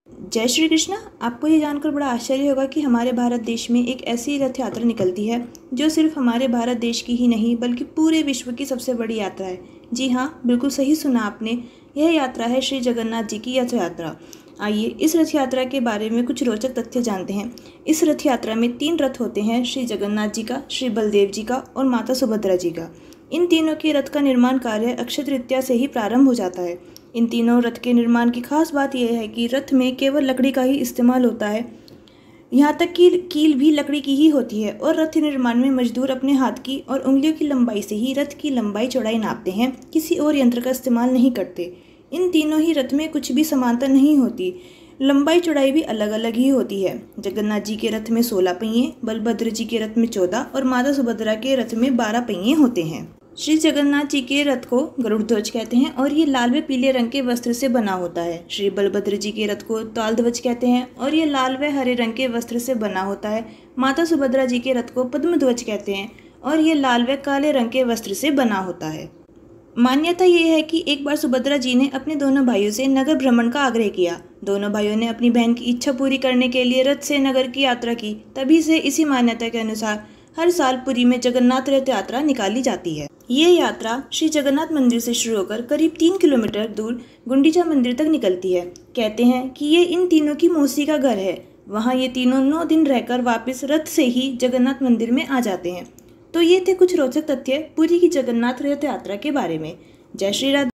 जय श्री कृष्ण। आपको ये जानकर बड़ा आश्चर्य होगा कि हमारे भारत देश में एक ऐसी रथ यात्रा निकलती है जो सिर्फ हमारे भारत देश की ही नहीं बल्कि पूरे विश्व की सबसे बड़ी यात्रा है। जी हाँ, बिल्कुल सही सुना आपने। यह यात्रा है श्री जगन्नाथ जी की रथ यात्रा। आइए इस रथ यात्रा के बारे में कुछ रोचक तथ्य जानते हैं। इस रथ यात्रा में 3 रथ होते हैं, श्री जगन्नाथ जी का, श्री बलदेव जी का और माता सुभद्रा जी का। इन तीनों के रथ का निर्माण कार्य अक्षय तृतीया से ही प्रारंभ हो जाता है। इन तीनों रथ के निर्माण की खास बात यह है कि रथ में केवल लकड़ी का ही इस्तेमाल होता है। यहाँ तक कि कील भी लकड़ी की ही होती है और रथ निर्माण में मजदूर अपने हाथ की और उंगलियों की लंबाई से ही रथ की लंबाई चौड़ाई नापते हैं, किसी और यंत्र का इस्तेमाल नहीं करते। इन तीनों ही रथ में कुछ भी समानता नहीं होती, लंबाई चौड़ाई भी अलग अलग ही होती है। जगन्नाथ जी के रथ में 16 पहिए, बलभद्र जी के रथ में 14 और माता सुभद्रा के रथ में 12 पहिए होते हैं। श्री जगन्नाथ जी के रथ को गरुड़ ध्वज कहते हैं और ये लाल व पीले रंग के वस्त्र से बना होता है। श्री बलभद्र जी के रथ को ताल ध्वज कहते हैं और ये लाल व हरे रंग के वस्त्र से बना होता है। माता सुभद्रा जी के रथ को पद्म ध्वज कहते हैं और ये लाल व काले रंग के वस्त्र से बना होता है। मान्यता यह है कि एक बार सुभद्रा जी ने अपने दोनों भाइयों से नगर भ्रमण का आग्रह किया। दोनों भाइयों ने अपनी बहन की इच्छा पूरी करने के लिए रथ से नगर की यात्रा की। तभी से इसी मान्यता के अनुसार हर साल पुरी में जगन्नाथ रथ यात्रा निकाली जाती है। ये यात्रा श्री जगन्नाथ मंदिर से शुरू होकर करीब 3 किलोमीटर दूर गुंडीचा मंदिर तक निकलती है। कहते हैं कि ये इन तीनों की मौसी का घर है। वहाँ ये तीनों 9 दिन रहकर वापस रथ से ही जगन्नाथ मंदिर में आ जाते हैं। तो ये थे कुछ रोचक तथ्य पुरी की जगन्नाथ रथ यात्रा के बारे में। जय श्री राधे।